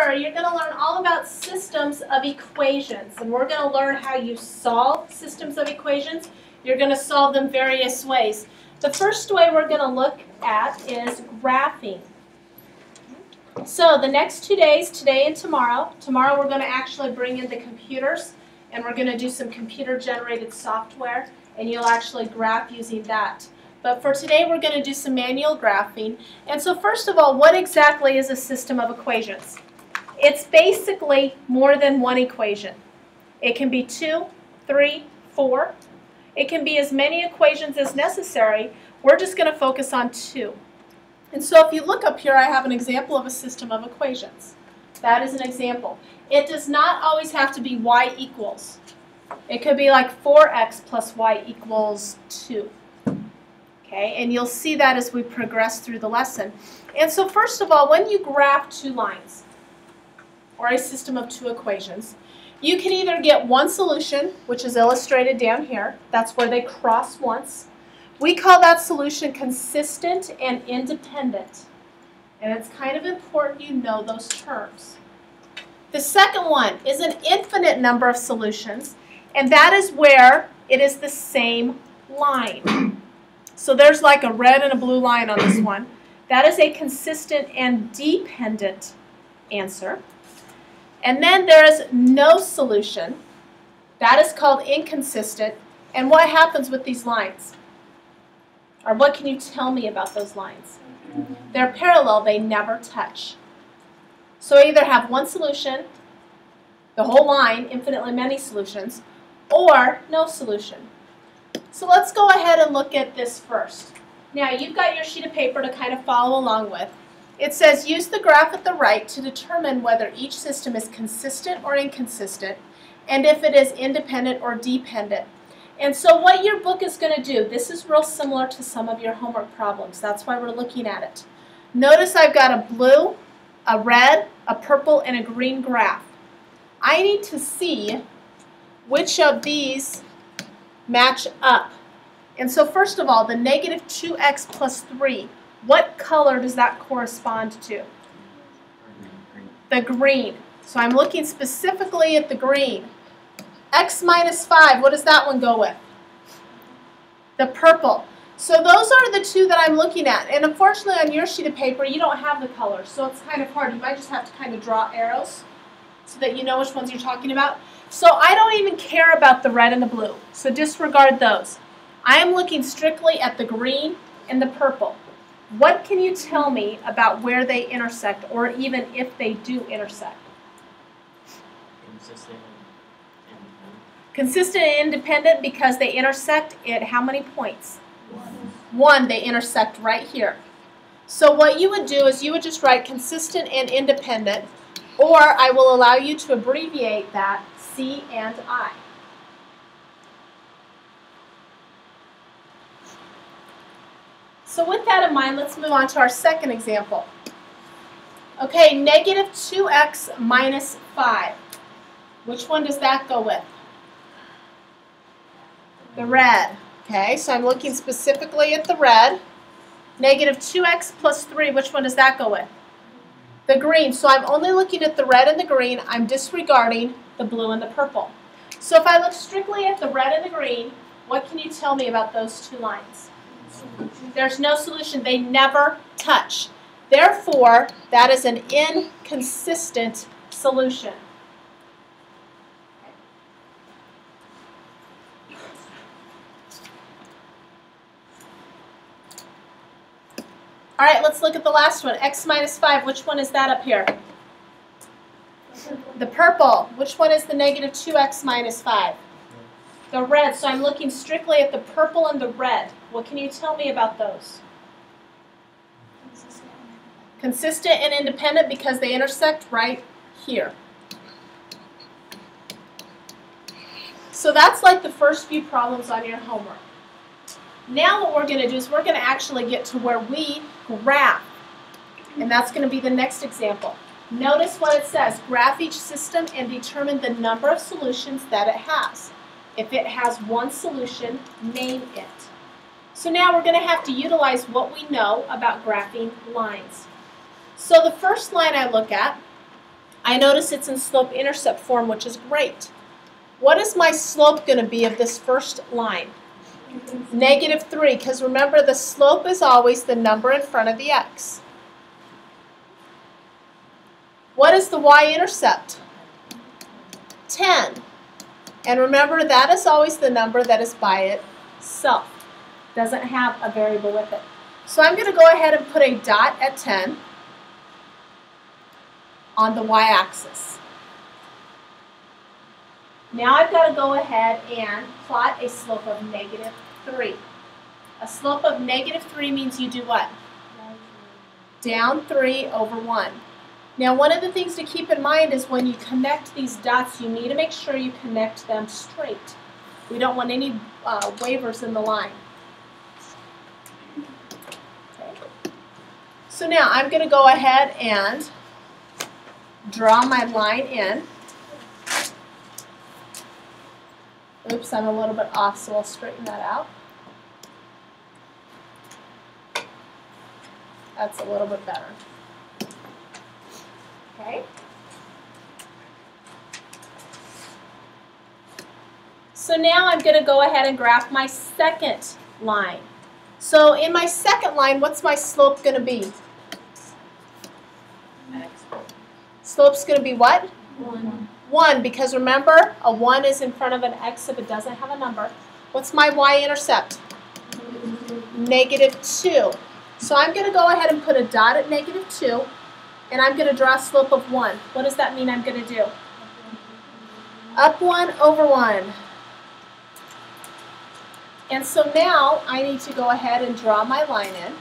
sure, you're going to learn all about systems of equations. And we're going to learn how you solve systems of equations. You're going to solve them various ways. The first way we're going to look at is graphing. So the next 2 days, today and tomorrow we're going to actually bring in the computers, and we're going to do some computer-generated software, and you'll actually graph using that. But for today, we're going to do some manual graphing. And so first of all, what exactly is a system of equations? It's basically more than one equation. It can be 2, 3, 4. It can be as many equations as necessary. We're just going to focus on 2. And so if you look up here, I have an example of a system of equations. That is an example. It does not always have to be y equals. It could be like 4x plus y equals 2. Okay, and you'll see that as we progress through the lesson. And so first of all, when you graph 2 lines, or a system of 2 equations, you can either get one solution, which is illustrated down here. That's where they cross once. We call that solution consistent and independent. And it's kind of important you know those terms. The second one is an infinite number of solutions, and that is where it is the same line. So there's like a red and a blue line on this one. That is a consistent and dependent answer. And then there is no solution. That is called inconsistent. And what happens with these lines? Or what can you tell me about those lines? They're parallel. They never touch. So either have one solution, the whole line, infinitely many solutions, or no solution. So let's go ahead and look at this first. Now you've got your sheet of paper to kind of follow along with. It says use the graph at the right to determine whether each system is consistent or inconsistent, and if it is independent or dependent. And so what your book is going to do, this is real similar to some of your homework problems. That's why we're looking at it. Notice I've got a blue, a red, a purple, and a green graph. I need to see which of these match up. And so first of all, the negative 2x plus 3, what color does that correspond to? The green. So I'm looking specifically at the green. X minus 5, what does that one go with? The purple. So those are the 2 that I'm looking at. And unfortunately on your sheet of paper, you don't have the colors, so it's kind of hard. You might just have to kind of draw arrows so that you know which ones you're talking about. So I don't even care about the red and the blue, so disregard those. I am looking strictly at the green and the purple. What can you tell me about where they intersect, or even if they do intersect? Consistent and independent. Consistent and independent because they intersect at how many points? 1. They intersect right here. So what you would do is you would just write consistent and independent, or I will allow you to abbreviate that C and I. So with that in mind, let's move on to our second example. Okay, negative 2x minus 5. Which one does that go with? The red. Okay, so I'm looking specifically at the red. Negative 2x plus 3, which one does that go with? The green. So I'm only looking at the red and the green. I'm disregarding the blue and the purple. So if I look strictly at the red and the green, what can you tell me about those 2 lines? There's no solution. They never touch. Therefore, that is an inconsistent solution. All right, let's look at the last one. X minus 5, which one is that up here? The purple. Which one is the negative 2x minus 5? The red. So I'm looking strictly at the purple and the red. What can you tell me about those? Consistent and independent because they intersect right here. So that's like the first few problems on your homework. Now what we're going to do is we're going to actually get to where we graph. And that's going to be the next example. Notice what it says. Graph each system and determine the number of solutions that it has. If it has one solution, name it. So now we're going to have to utilize what we know about graphing lines. So the first line I look at, I notice it's in slope-intercept form, which is great. What is my slope going to be of this first line? -3, because remember the slope is always the number in front of the x. What is the y-intercept? 10. And remember that is always the number that is by itself. Doesn't have a variable with it. So I'm going to go ahead and put a dot at 10 on the y-axis. Now I've got to go ahead and plot a slope of -3. A slope of -3 means you do what? Down 3 over 1. Now one of the things to keep in mind is when you connect these dots, you need to make sure you connect them straight. We don't want any wavers in the line. Okay. So now I'm going to go ahead and draw my line in. Oops, I'm a little bit off, so I'll straighten that out. That's a little bit better. Okay. So now I'm going to go ahead and graph my second line. So in my second line, what's my slope going to be? Slope's going to be what? 1. 1, because remember, a 1 is in front of an x if it doesn't have a number. What's my y-intercept? -2. So I'm going to go ahead and put a dot at -2, and I'm going to draw a slope of 1. What does that mean I'm going to do? Up 1 over 1. And so now I need to go ahead and draw my line in.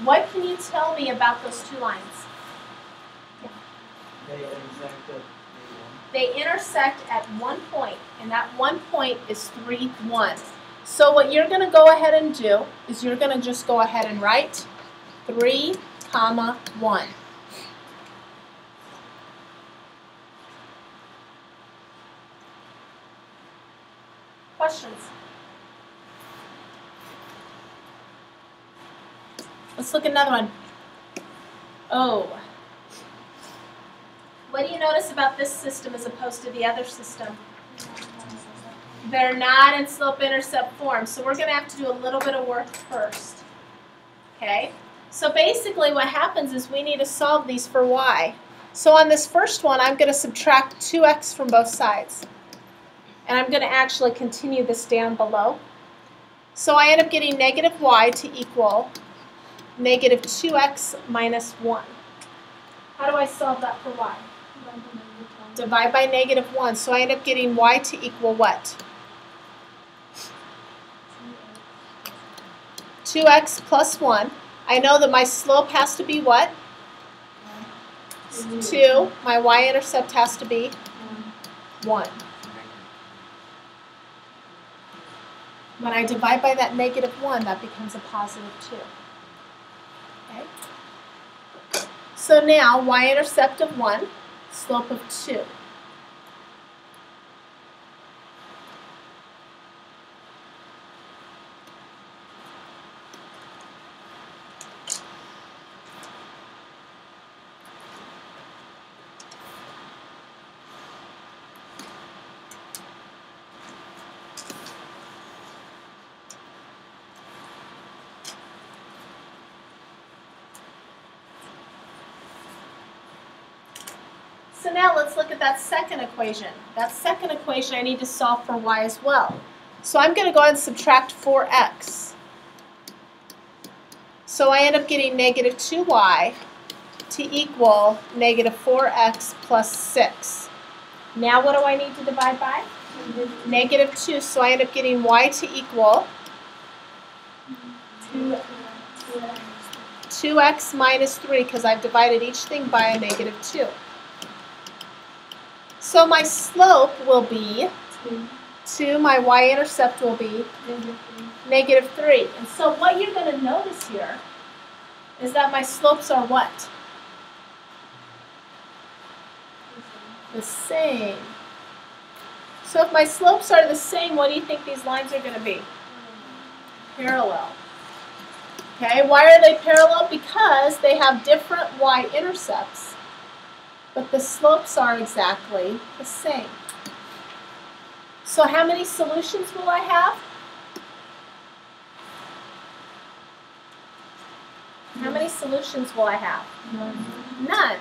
What can you tell me about those two lines? They intersect at one point, and that one point is 3, 1. So what you're going to go ahead and do is you're going to just go ahead and write 3, 1. Questions? Let's look at another one. Oh. What do you notice about this system as opposed to the other system? They're not in slope-intercept form, so we're going to have to do a little bit of work first. Okay? So basically what happens is we need to solve these for y. So on this first one, I'm going to subtract 2x from both sides. And I'm going to actually continue this down below. So I end up getting -y to equal -2x minus 1. How do I solve that for y? Divide by -1. So I end up getting y to equal what? 2x plus 1. I know that my slope has to be what? 2. My y-intercept has to be 1. When I divide by that -1, that becomes a positive 2. Okay? So now y-intercept of 1, slope of 2. So now let's look at that second equation. That second equation I need to solve for y as well. So I'm going to go ahead and subtract 4x. So I end up getting -2y to equal -4x plus 6. Now what do I need to divide by? -2. So I end up getting y to equal 2x minus 3 because I've divided each thing by a -2. So my slope will be 2, my y-intercept will be -3. And so what you're going to notice here is that my slopes are what? The same. So if my slopes are the same, what do you think these lines are going to be? Parallel. Okay, why are they parallel? Because they have different y-intercepts, but the slopes are exactly the same. So how many solutions will I have? How many solutions will I have? None.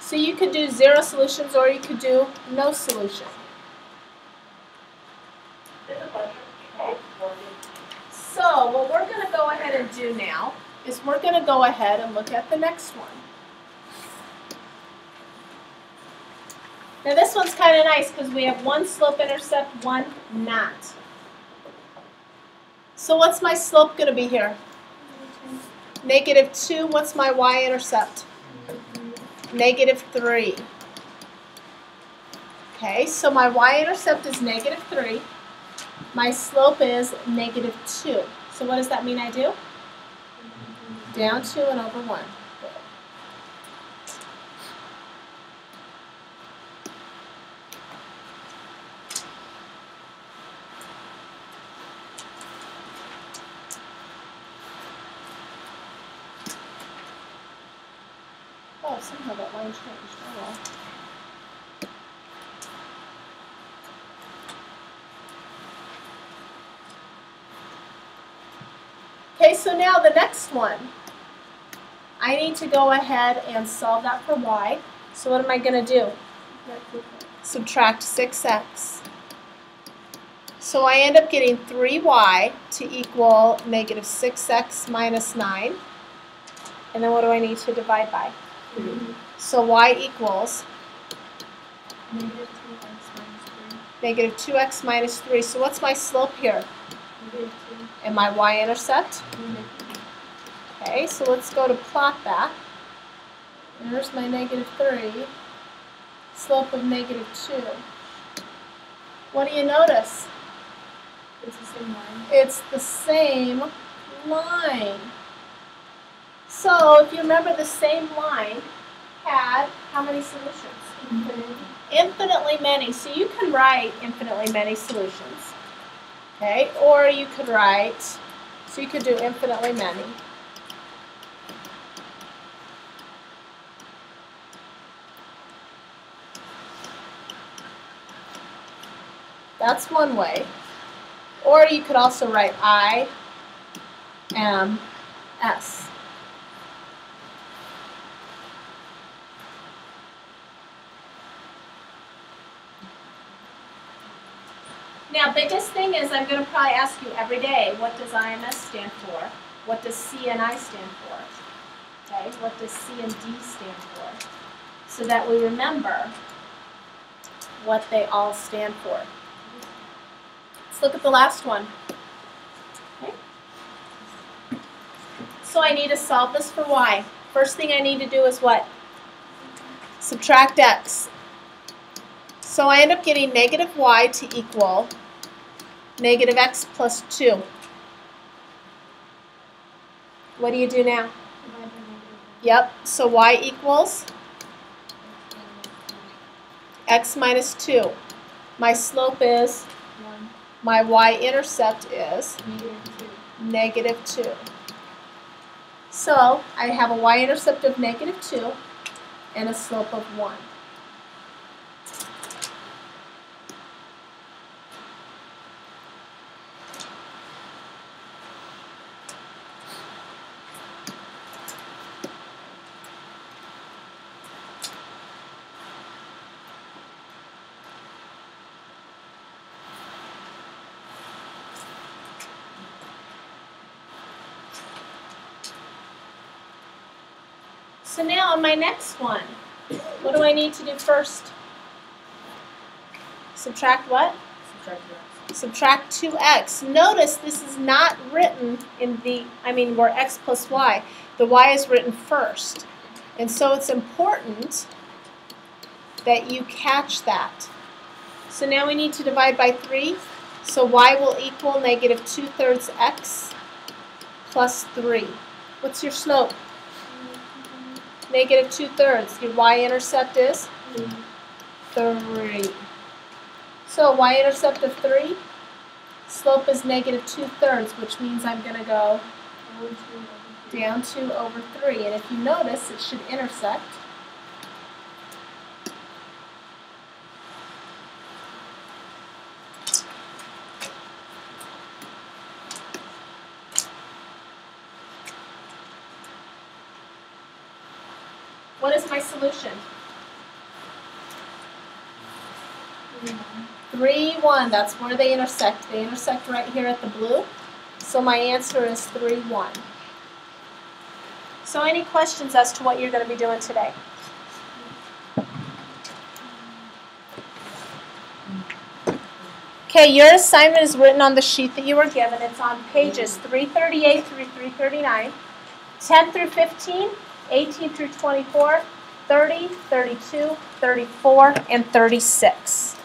So you could do 0 solutions or you could do no solution. So what we're going to go ahead and do now is we're going to go ahead and look at the next one. Now this one's kind of nice because we have one slope intercept, one not. So what's my slope going to be here? -2. What's my y-intercept? -3. Okay, so my y-intercept is -3. My slope is -2. So what does that mean I do? Down 2 and over 1. Oh, somehow that line changed. Oh well. Okay, so now the next one. I need to go ahead and solve that for y. So what am I going to do? Subtract 6x. So I end up getting 3y to equal -6x minus 9. And then what do I need to divide by? So y equals -2x minus 3. So what's my slope here? And my y-intercept? Okay, so let's go to plot that. There's my -3. Slope of -2. What do you notice? It's the same line. It's the same line. So if you remember, the same line had how many solutions? Infinitely many. So you can write infinitely many solutions. Okay, or you could write, so you could do infinitely many. That's one way. Or you could also write I, M, S. Now, biggest thing is I'm going to probably ask you every day, what does IMS stand for? What does C and I stand for? Okay, what does C and D stand for? So that we remember what they all stand for. Let's look at the last one. Okay. So I need to solve this for y. First thing I need to do is what? Subtract x. So I end up getting -y to equal -x plus 2. What do you do now? Yep, so y equals x minus 2. My slope is, my y-intercept is -2. So I have a y-intercept of -2 and a slope of 1. So now on my next one, what do I need to do first? Subtract what? Subtract 2x. Notice this is not written in the, where x plus y. The y is written first. And so it's important that you catch that. So now we need to divide by 3. So y will equal -2/3 x plus 3. What's your slope? -2/3. Your y-intercept is 3. So y-intercept of 3, slope is negative 2/3, which means I'm going to go down 2 over 3. And if you notice, it should intersect. What is my solution? 3, 1. That's where they intersect. They intersect right here at the blue. So my answer is 3, 1. So any questions as to what you're going to be doing today? Okay, your assignment is written on the sheet that you were given. It's on pages 338 through 339, 10 through 15, 18 through 24, 30, 32, 34, and 36.